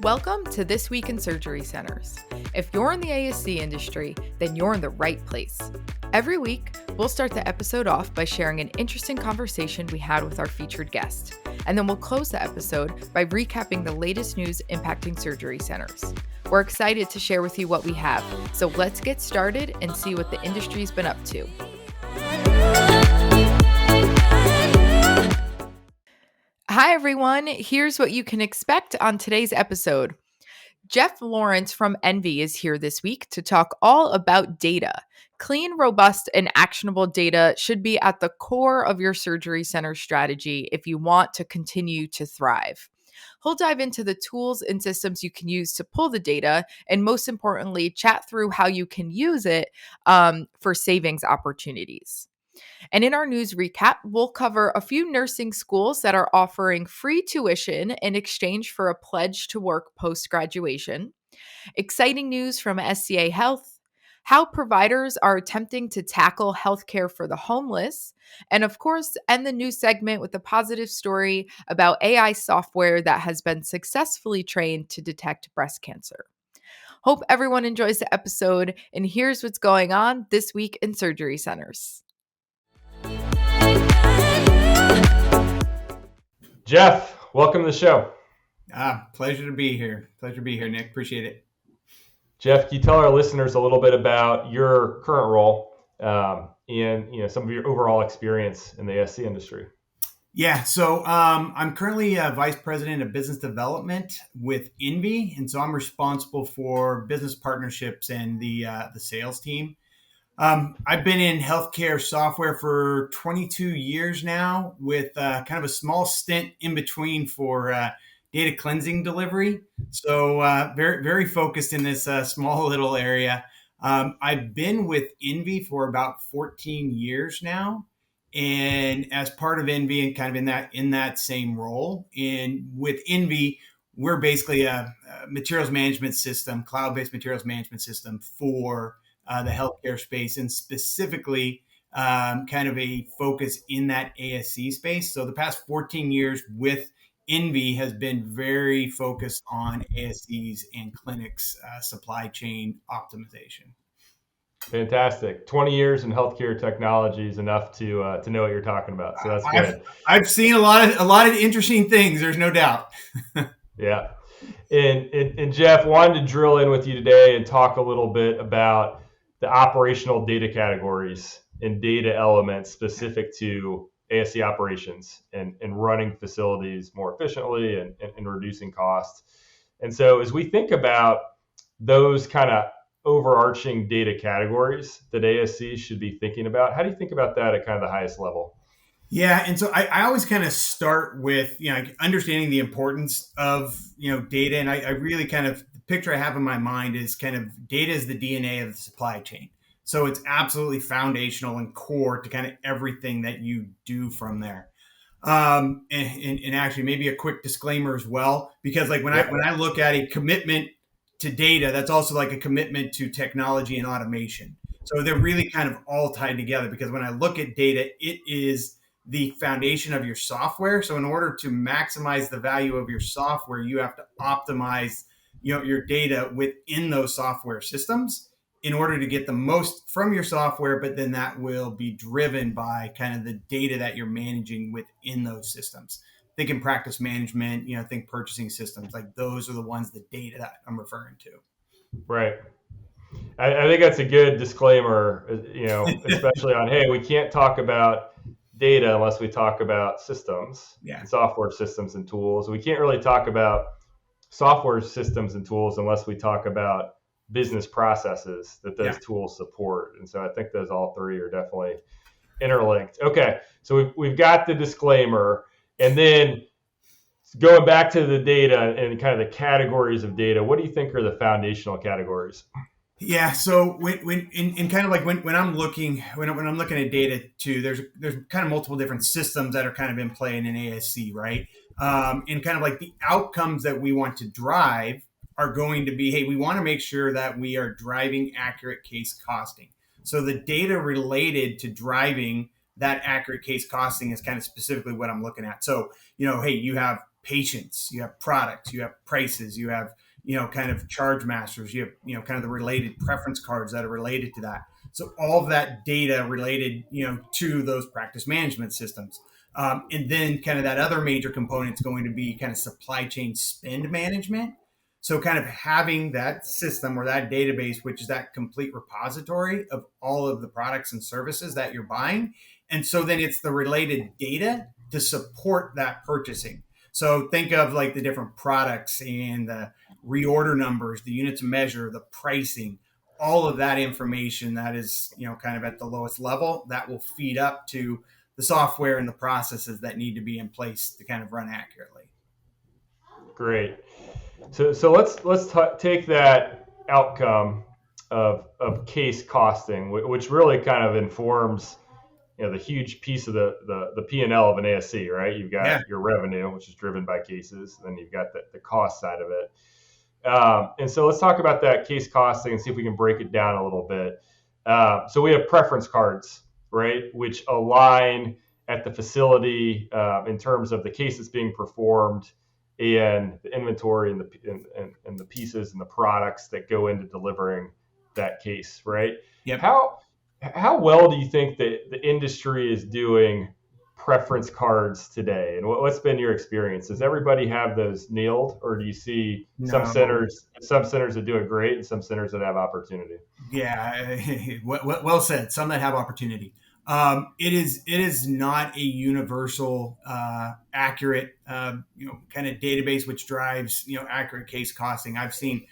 Welcome to This Week in Surgery Centers. If you're in the ASC industry, then you're in the right place. Every week, we'll start the episode off by sharing an interesting conversation we had with our featured guest, and then we'll close the episode by recapping the latest news impacting surgery centers. We're excited to share with you what we have, so let's get started and see what the industry's been up to. Hi, everyone. Here's what you can expect on today's episode. Jeff Lawrence from Envi is here this week to talk all about data. Clean, robust, and actionable data should be at the core of your surgery center strategy if you want to continue to thrive. He'll dive into the tools and systems you can use to pull the data, and most importantly, chat through how you can use it for savings opportunities. And in our news recap, we'll cover a few nursing schools that are offering free tuition in exchange for a pledge to work post-graduation, exciting news from SCA Health, how providers are attempting to tackle healthcare for the homeless, and of course, end the news segment with a positive story about AI software that has been successfully trained to detect breast cancer. Hope everyone enjoys the episode, and here's what's going on this week in surgery centers. Jeff, welcome to the show. Pleasure to be here. Nick. Appreciate it. Jeff, can you tell our listeners a little bit about your current role and some of your overall experience in the ASC industry? Yeah, so I'm currently Vice President of Business Development with Envi, and so I'm responsible for business partnerships and the sales team. I've been in healthcare software for 22 years now, with kind of a small stint in between for data cleansing delivery. So very, very focused in this small little area. I've been with Envi for about 14 years now, and as part of Envi and kind of in that same role. And with Envi, we're basically a materials management system, cloud-based materials management system for the healthcare space, and specifically kind of a focus in that ASC space. So the past 14 years with Envi has been very focused on ASCs and clinics supply chain optimization. Fantastic. 20 years in healthcare technology is enough to know what you're talking about. So that's good. I've seen a lot of interesting things. There's no doubt. Yeah. And Jeff, wanted to drill in with you today and talk a little bit about the operational data categories and data elements specific to ASC operations and running facilities more efficiently and reducing costs. And so as we think about those kind of overarching data categories that ASCs should be thinking about, how do you think about that at kind of the highest level? Yeah, and so I always kind of start with understanding the importance of data, and I really kind of, the picture I have in my mind is kind of data is the DNA of the supply chain. So it's absolutely foundational and core to kind of everything that you do from there. And actually, maybe a quick disclaimer as well, because when I look at a commitment to data, that's also like a commitment to technology and automation. So they're really kind of all tied together, because when I look at data, it is the foundation of your software. So in order to maximize the value of your software, you have to optimize your data within those software systems in order to get the most from your software, but then that will be driven by kind of the data that you're managing within those systems. Think in practice management, think purchasing systems, like those are the ones, the data that I'm referring to. Right. I think that's a good disclaimer, especially on, hey, we can't talk about data unless we talk about systems and software systems and tools. We can't really talk about software systems and tools unless we talk about business processes that those tools support. And so I think those all three are definitely interlinked. Okay, so we've got the disclaimer, and then going back to the data and kind of the categories of data, what do you think are the foundational categories? Yeah. So when I'm looking at data too, there's kind of multiple different systems that are kind of in play in an ASC, right? And kind of like the outcomes that we want to drive are going to be, hey, we want to make sure that we are driving accurate case costing. So the data related to driving that accurate case costing is kind of specifically what I'm looking at. So, hey, you have patients, you have products, you have prices, you have, kind of charge masters, you have, kind of the related preference cards that are related to that. So all of that data related, to those practice management systems. And then kind of that other major component is going to be kind of supply chain spend management. So kind of having that system or that database, which is that complete repository of all of the products and services that you're buying. And so then it's the related data to support that purchasing. So think of like the different products and the reorder numbers, the units of measure, the pricing, all of that information that is, kind of at the lowest level that will feed up to the software and the processes that need to be in place to kind of run accurately. Great. So let's take that outcome of case costing, which really kind of informs the huge piece of the P&L of an ASC, right? You've got your revenue, which is driven by cases, and then you've got the cost side of it. And so let's talk about that case costing and see if we can break it down a little bit. So we have preference cards, right, which align at the facility in terms of the cases being performed and the inventory and the pieces and the products that go into delivering that case, right? Yep. How well do you think that the industry is doing preference cards today? And what's been your experience? Does everybody have those nailed, or do you see some centers that do it great and some centers that have opportunity? Yeah, well said. Some that have opportunity. It is not a universal, accurate, kind of database which drives, accurate case costing. I've seen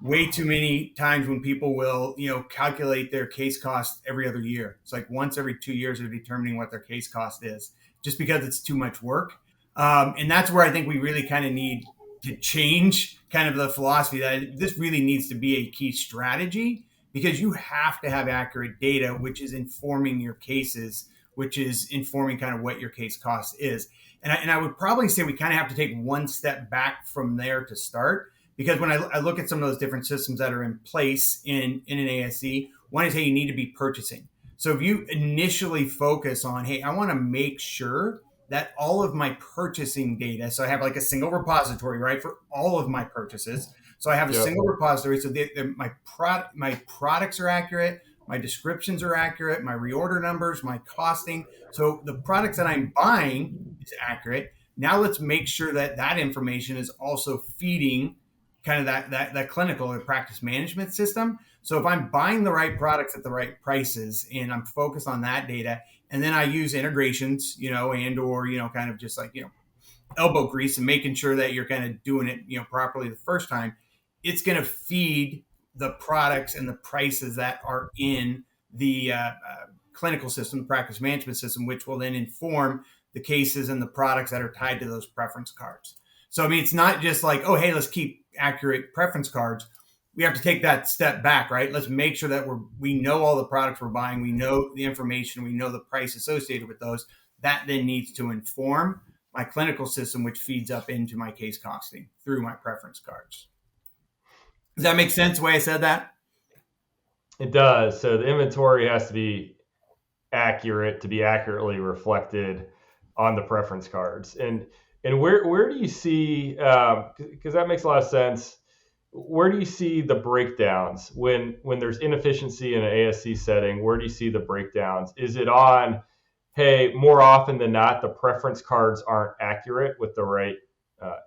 way too many times when people will, calculate their case cost every other year. It's like once every 2 years they're determining what their case cost is, just because it's too much work. And that's where I think we really kind of need to change kind of the philosophy that this really needs to be a key strategy, because you have to have accurate data, which is informing your cases, which is informing kind of what your case cost is. And I would probably say we kind of have to take one step back from there to start, because when I look at some of those different systems that are in place in an ASC, one is, hey, you need to be purchasing. So if you initially focus on, hey, I want to make sure that all of my purchasing data, so I have like a single repository, right, for all of my purchases. So I have a single repository. So my products are accurate, my descriptions are accurate, my reorder numbers, my costing. So the products that I'm buying is accurate. Now let's make sure that that information is also feeding kind of that clinical or practice management system. So if I'm buying the right products at the right prices and I'm focused on that data, and then I use integrations, and or, kind of just like, elbow grease and making sure that you're kind of doing it, properly the first time, it's going to feed the products and the prices that are in the clinical system, the practice management system, which will then inform the cases and the products that are tied to those preference cards. So, I mean, it's not just like, oh, hey, let's keep accurate preference cards. We have to take that step back, right? Let's make sure that we know all the products we're buying. We know the information. We know the price associated with those. That then needs to inform my clinical system, which feeds up into my case costing through my preference cards. Does that make sense the way I said that? It does. So the inventory has to be accurate to be accurately reflected on the preference cards. And where do you see, because that makes a lot of sense, where do you see the breakdowns when there's inefficiency in an ASC setting? Where do you see the breakdowns? Is it on, hey, more often than not, the preference cards aren't accurate with the right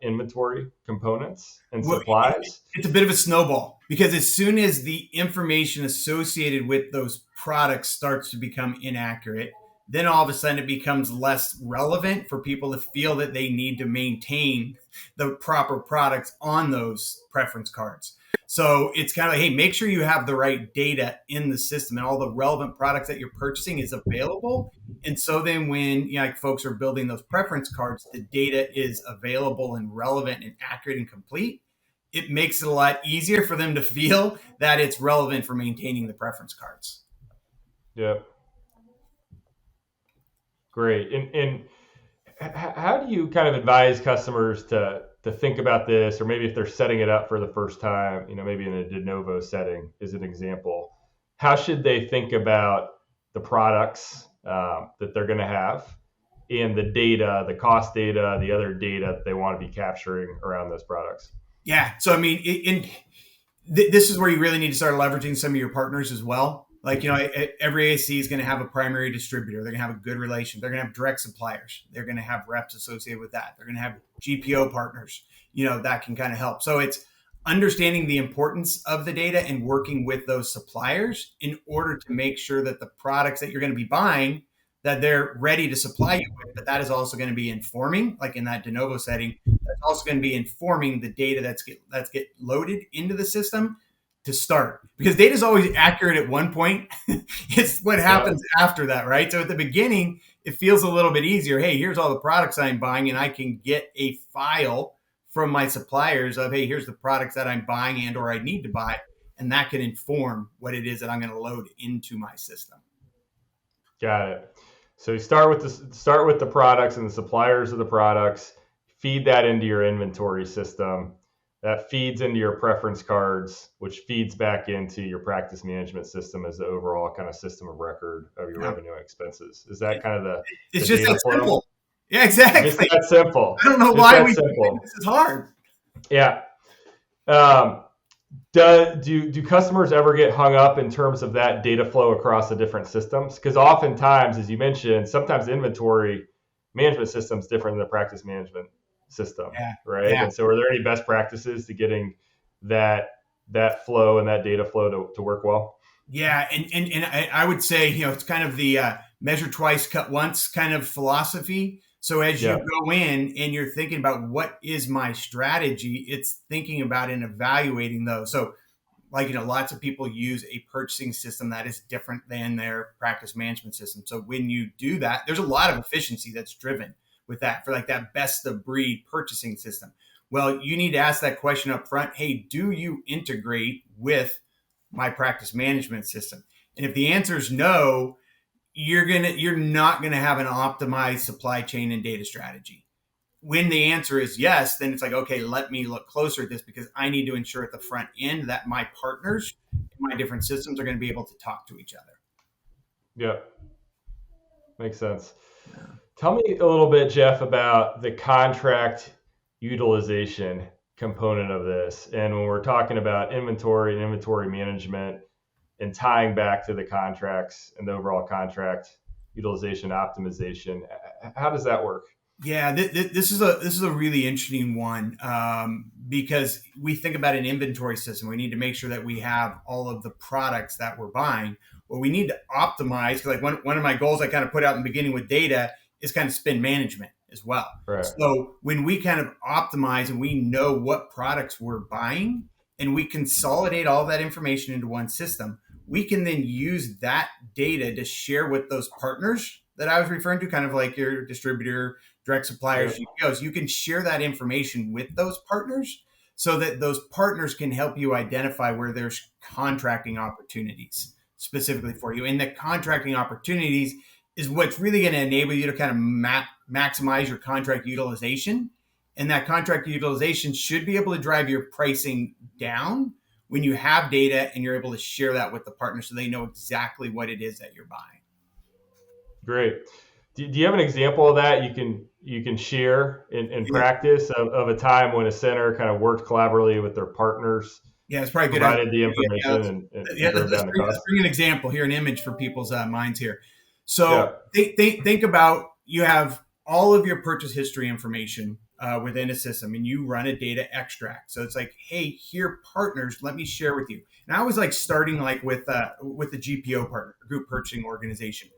inventory components and supplies? It's a bit of a snowball, because as soon as the information associated with those products starts to become inaccurate, then all of a sudden it becomes less relevant for people to feel that they need to maintain the proper products on those preference cards. So it's kind of like, hey, make sure you have the right data in the system and all the relevant products that you're purchasing is available. And so then when like folks are building those preference cards, the data is available and relevant and accurate and complete. It makes it a lot easier for them to feel that it's relevant for maintaining the preference cards. Yep. Great. And how do you kind of advise customers to think about this, or maybe if they're setting it up for the first time, maybe in a de novo setting as an example, how should they think about the products that they're going to have and the data, the cost data, the other data that they want to be capturing around those products. Yeah. So, I mean, this is where you really need to start leveraging some of your partners as well. Like, every ASC is going to have a primary distributor. They're going to have a good relation. They're going to have direct suppliers. They're going to have reps associated with that. They're going to have GPO partners, that can kind of help. So it's understanding the importance of the data and working with those suppliers in order to make sure that the products that you're going to be buying, that they're ready to supply you with, but that is also going to be informing, like in that de novo setting, that's also going to be informing the data that's get loaded into the system to start, because data is always accurate at one point. It's what happens after that, right? So at the beginning, it feels a little bit easier. Hey, here's all the products I'm buying, and I can get a file from my suppliers of, hey, here's the products that I'm buying and or I need to buy, and that can inform what it is that I'm going to load into my system. Got it. So you start with the products and the suppliers of the products, feed that into your inventory system. That feeds into your preference cards, which feeds back into your practice management system as the overall kind of system of record of your revenue and expenses. Is that kind of it's just that simple? Yeah, exactly. Just that simple. I don't know why we think this is hard. Yeah. Do customers ever get hung up in terms of that data flow across the different systems? Because oftentimes, as you mentioned, sometimes the inventory management system is different than the practice management system, right? Yeah. And so are there any best practices to getting that flow and that data flow to work well? Yeah, and I would say, it's kind of the measure twice, cut once kind of philosophy. So as you go in and you're thinking about what is my strategy, it's thinking about and evaluating those. So like, lots of people use a purchasing system that is different than their practice management system. So when you do that, there's a lot of efficiency that's driven with that, for like that best of breed purchasing system. Well, you need to ask that question up front. Hey, do you integrate with my practice management system? And if the answer is no, you're not going to have an optimized supply chain and data strategy. When the answer is yes, then it's like, okay, let me look closer at this, because I need to ensure at the front end that my partners in my different systems are going to be able to talk to each other. Yeah. Makes sense. Yeah. Tell me a little bit, Jeff, about the contract utilization component of this. And when we're talking about inventory and inventory management and tying back to the contracts and the overall contract utilization optimization, how does that work? Yeah, this is a really interesting one, because we think about an inventory system. We need to make sure that we have all of the products that we're buying. Well, we need to optimize, because like one of my goals I kind of put out in the beginning with data is kind of spend management as well. Right. So when we kind of optimize and we know what products we're buying and we consolidate all that information into one system, we can then use that data to share with those partners that I was referring to, kind of like your distributor, direct suppliers, GPOs. You can share that information with those partners so that those partners can help you identify where there's contracting opportunities specifically for you. And the contracting opportunities is what's really going to enable you to kind of maximize your contract utilization. And that contract utilization should be able to drive your pricing down when you have data and you're able to share that with the partner so they know exactly what it is that you're buying. Great. Do you have an example of that you can share in practice of a time when a center kind of worked collaboratively with their partners? Yeah, it's probably good. Provided the information let's bring an example here, an image for people's minds here. So think about, you have all of your purchase history information within a system, and you run a data extract. So it's like, hey, here, partners, let me share with you. And I always like starting like with the GPO partner, group purchasing organization,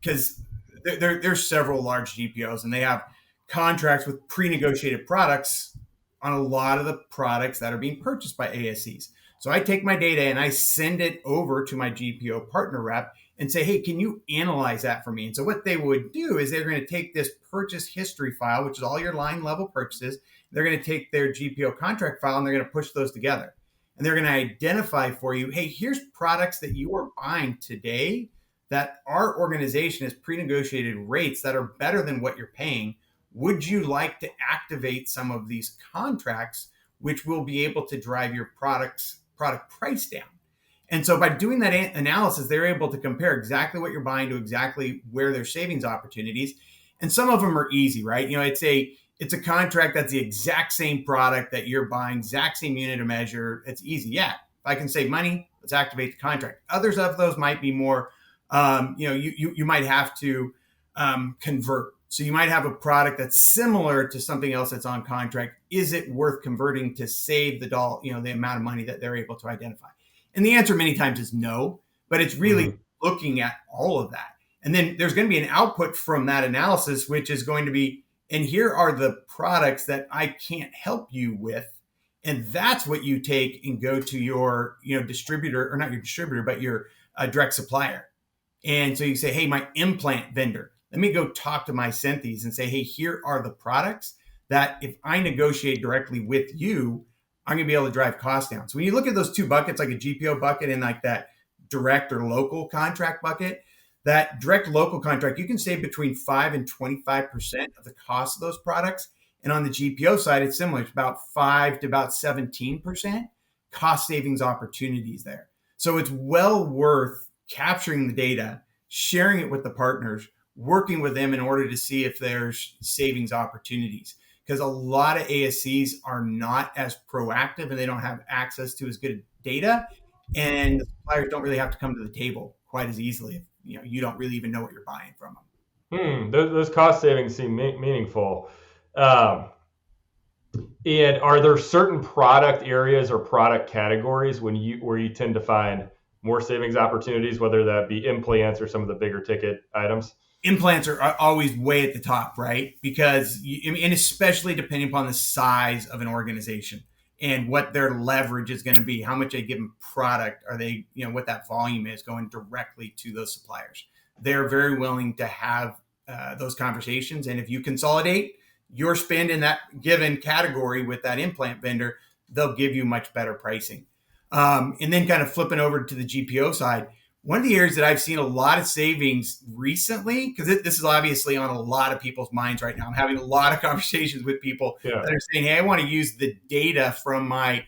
because there's several large GPOs and they have contracts with pre-negotiated products on a lot of the products that are being purchased by ASCs. So I take my data and I send it over to my GPO partner rep and say, hey, can you analyze that for me? And so what they would do is they're going to take this purchase history file, which is all your line level purchases. They're going to take their GPO contract file and they're going to push those together. And they're going to identify for you, hey, here's products that you are buying today that our organization has pre-negotiated rates that are better than what you're paying. Would you like to activate some of these contracts, which will be able to drive your product price down? And so by doing that analysis, they're able to compare exactly what you're buying to exactly where there's savings opportunities. And some of them are easy, right? It's a contract that's the exact same product that you're buying, exact same unit of measure. It's easy. Yeah, if I can save money, let's activate the contract. Others of those might be more, you might have to convert. So you might have a product that's similar to something else that's on contract. Is it worth converting to save the the amount of money that they're able to identify? And the answer many times is no, but it's really looking at all of that. And then there's going to be an output from that analysis, which is going to be, and here are the products that I can't help you with. And that's what you take and go to your, distributor, or not your distributor, but your direct supplier. And so you say, hey, my implant vendor, let me go talk to my Synthes and say, hey, here are the products that if I negotiate directly with you, I'm going to be able to drive costs down. So when you look at those two buckets, like a GPO bucket and like that direct or local contract bucket, that direct local contract, you can save between 5 and 25% of the cost of those products. And on the GPO side, it's similar. It's about 5 to about 17% cost savings opportunities there. So it's well worth capturing the data, sharing it with the partners, working with them in order to see if there's savings opportunities. Because a lot of ASCs are not as proactive and they don't have access to as good data. And the suppliers don't really have to come to the table quite as easily if you don't really even know what you're buying from them. Those cost savings seem meaningful. And are there certain product areas or product categories where you tend to find more savings opportunities, whether that be implants or some of the bigger ticket items? Implants are always way at the top, right? Because, and especially depending upon the size of an organization and what their leverage is going to be, how much a given product are they, what that volume is going directly to those suppliers. They're very willing to have those conversations. And if you consolidate your spend in that given category with that implant vendor, they'll give you much better pricing. And then kind of flipping over to the GPO side, one of the areas that I've seen a lot of savings recently, because this is obviously on a lot of people's minds right now. I'm having a lot of conversations with people that are saying, hey, I want to use the data from my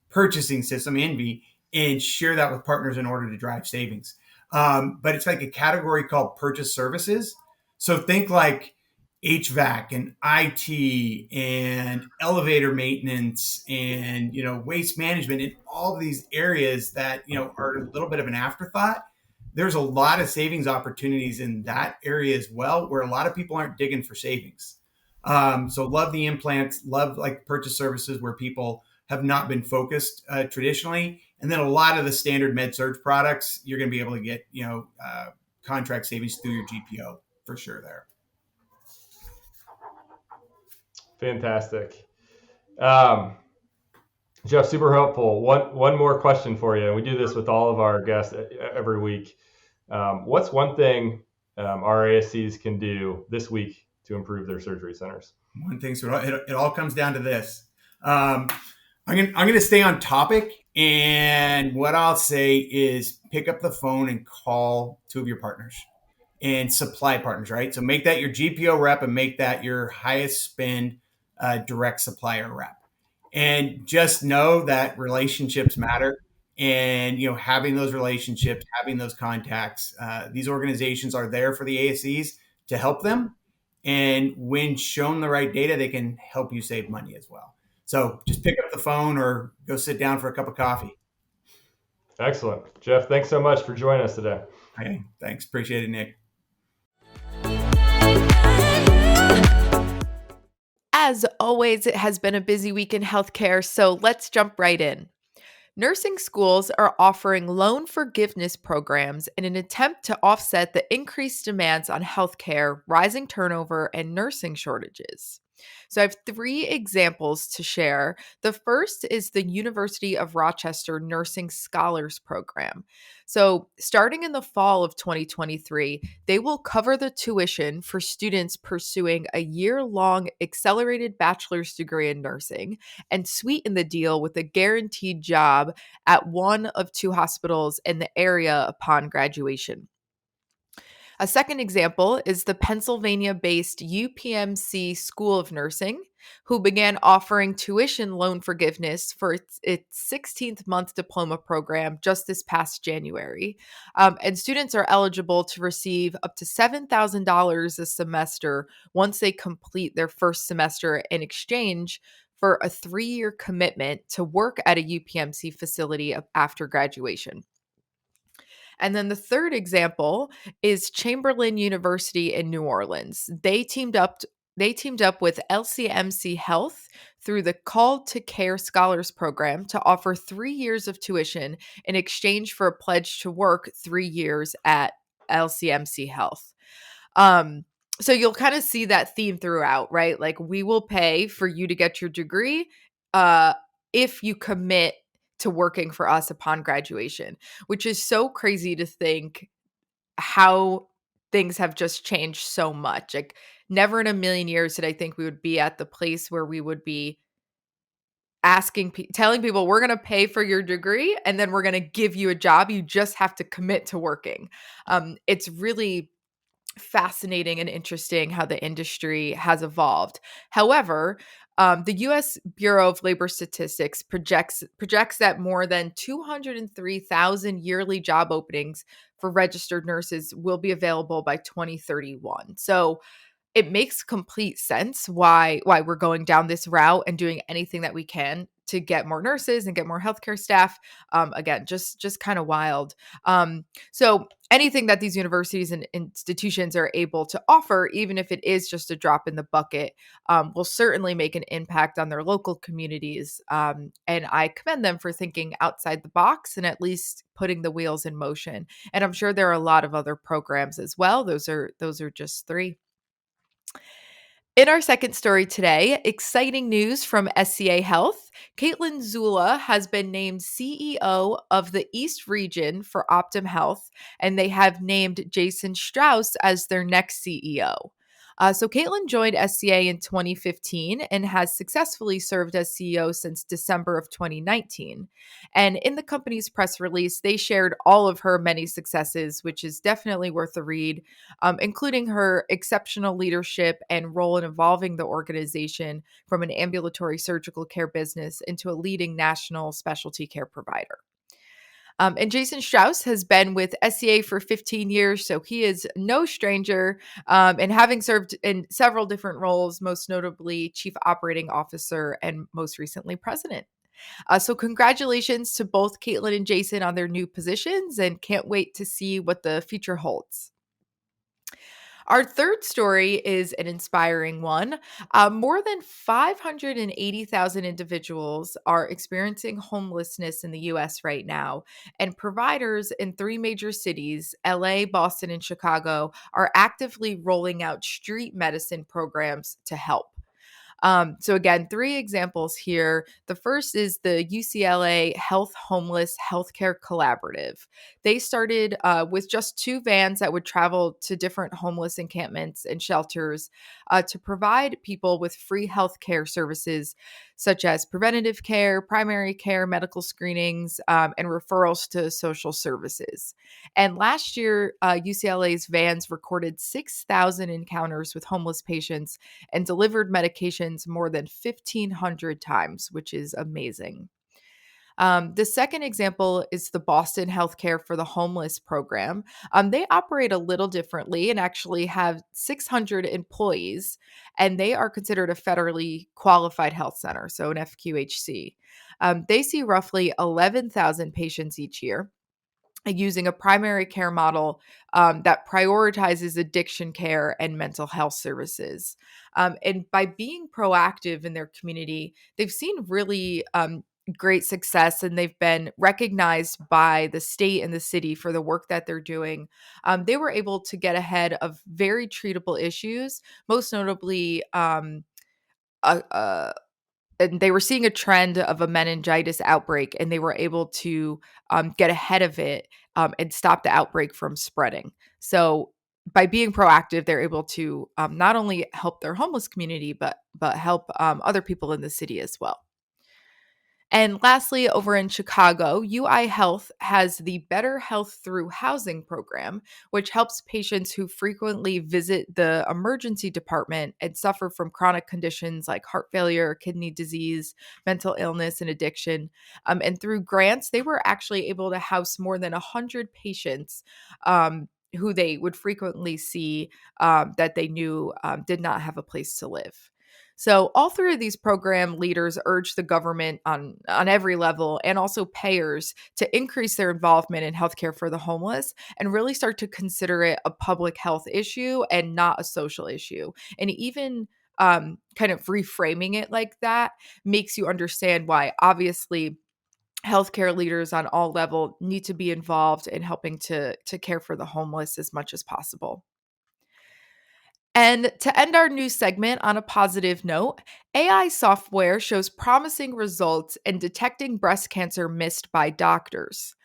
purchasing system, Envi, and share that with partners in order to drive savings. But it's like a category called purchase services. So think like HVAC and IT and elevator maintenance and, waste management and all of these areas that, are a little bit of an afterthought. There's a lot of savings opportunities in that area as well, where a lot of people aren't digging for savings. So love the implants, love like purchase services where people have not been focused traditionally. And then a lot of the standard med surg products, you're going to be able to get, contract savings through your GPO for sure there. Fantastic. Jeff, super helpful. One more question for you. We do this with all of our guests every week. What's one thing our ASCs can do this week to improve their surgery centers? One thing, so it all comes down to this. I'm going to stay on topic. And what I'll say is pick up the phone and call two of your partners and supply partners, right? So make that your GPO rep and make that your highest spend direct supplier rep. And just know that relationships matter. And, having those relationships, having those contacts, these organizations are there for the ASCs to help them. And when shown the right data, they can help you save money as well. So just pick up the phone or go sit down for a cup of coffee. Excellent. Jeff, thanks so much for joining us today. Okay, thanks. Appreciate it, Nick. As always, it has been a busy week in healthcare, so let's jump right in. Nursing schools are offering loan forgiveness programs in an attempt to offset the increased demands on healthcare, rising turnover, and nursing shortages. So I have 3 examples to share. The first is the University of Rochester Nursing Scholars Program. So starting in the fall of 2023, they will cover the tuition for students pursuing a year-long accelerated bachelor's degree in nursing and sweeten the deal with a guaranteed job at one of 2 hospitals in the area upon graduation. A second example is the Pennsylvania-based UPMC School of Nursing, who began offering tuition loan forgiveness for its 16th month diploma program just this past January. And students are eligible to receive up to $7,000 a semester once they complete their first semester in exchange for a 3-year commitment to work at a UPMC facility after graduation. And then the third example is Chamberlain University in New Orleans. They teamed up with LCMC Health through the Call to Care Scholars Program to offer 3 years of tuition in exchange for a pledge to work 3 years at LCMC Health. Um, so you'll kind of see that theme throughout, right? Like, we will pay for you to get your degree uh, if you commit to working for us upon graduation, which is so crazy to think how things have just changed so much. Like, never in a million years did I think we would be at the place where we would be telling people, we're going to pay for your degree and then we're going to give you a job. You just have to commit to working. It's really fascinating and interesting how the industry has evolved. However, the U.S. Bureau of Labor Statistics projects that more than 203,000 yearly job openings for registered nurses will be available by 2031. So it makes complete sense why we're going down this route and doing anything that we can to get more nurses and get more healthcare staff. Again, just kind of wild. So anything that these universities and institutions are able to offer, even if it is just a drop in the bucket, will certainly make an impact on their local communities. And I commend them for thinking outside the box and at least putting the wheels in motion. And I'm sure there are a lot of other programs as well. Those are just three. In our second story today, exciting news from SCA Health. Caitlin Zula has been named CEO of the East Region for Optum Health, and they have named Jason Strauss as their next CEO. So Caitlin joined SCA in 2015 and has successfully served as CEO since December of 2019. And in the company's press release, they shared all of her many successes, which is definitely worth a read, including her exceptional leadership and role in evolving the organization from an ambulatory surgical care business into a leading national specialty care provider. And Jason Strauss has been with SCA for 15 years, so he is no stranger, and having served in several different roles, most notably Chief Operating Officer and most recently President. So congratulations to both Caitlin and Jason on their new positions, and can't wait to see what the future holds. Our third story is an inspiring one. More than 580,000 individuals are experiencing homelessness in the US right now, and providers in 3 major cities, LA, Boston, and Chicago, are actively rolling out street medicine programs to help. So again, 3 examples here. The first is the UCLA Health Homeless Healthcare Collaborative. They started with just 2 vans that would travel to different homeless encampments and shelters to provide people with free healthcare services such as preventative care, primary care, medical screenings, and referrals to social services. And last year, UCLA's vans recorded 6,000 encounters with homeless patients and delivered medications more than 1,500 times, which is amazing. The second example is the Boston Healthcare for the Homeless program. They operate a little differently and actually have 600 employees, and they are considered a federally qualified health center, so an FQHC. They see roughly 11,000 patients each year, using a primary care model that prioritizes addiction care and mental health services. And by being proactive in their community, they've seen really great success, and they've been recognized by the state and the city for the work that they're doing. They were able to get ahead of very treatable issues, most notably and they were seeing a trend of a meningitis outbreak, and they were able to get ahead of it and stop the outbreak from spreading. So by being proactive, they're able to not only help their homeless community, but help other people in the city as well. And lastly, over in Chicago, UI Health has the Better Health Through Housing program, which helps patients who frequently visit the emergency department and suffer from chronic conditions like heart failure, kidney disease, mental illness, and addiction. And through grants, they were actually able to house more than 100 patients. Who they would frequently see that they knew did not have a place to live. So all three of these program leaders urge the government on every level and also payers to increase their involvement in healthcare for the homeless and really start to consider it a public health issue and not a social issue. And even kind of reframing it like that makes you understand why obviously healthcare leaders on all level need to be involved in helping to care for the homeless as much as possible. And to end our news segment on a positive note, AI software shows promising results in detecting breast cancer missed by doctors.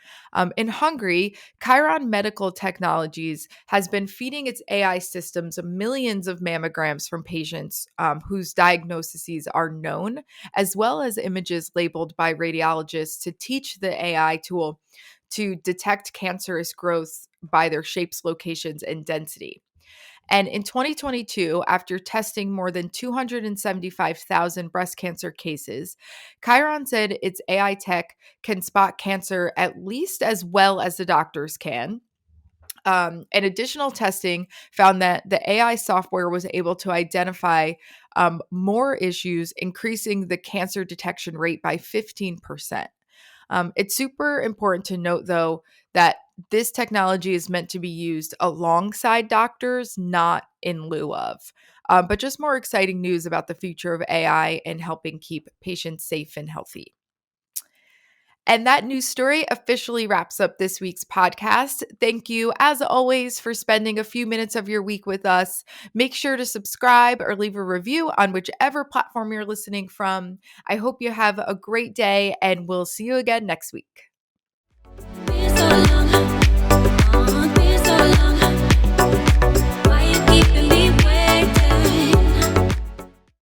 In Hungary, Chiron Medical Technologies has been feeding its AI systems millions of mammograms from patients whose diagnoses are known, as well as images labeled by radiologists to teach the AI tool to detect cancerous growth by their shapes, locations, and density. And in 2022, after testing more than 275,000 breast cancer cases, Chiron said its AI tech can spot cancer at least as well as the doctors can. And additional testing found that the AI software was able to identify more issues, increasing the cancer detection rate by 15%. It's super important to note, though, that this technology is meant to be used alongside doctors, not in lieu of. But just more exciting news about the future of AI and helping keep patients safe and healthy. And that news story officially wraps up this week's podcast. Thank you, as always, for spending a few minutes of your week with us. Make sure to subscribe or leave a review on whichever platform you're listening from. I hope you have a great day, and we'll see you again next week.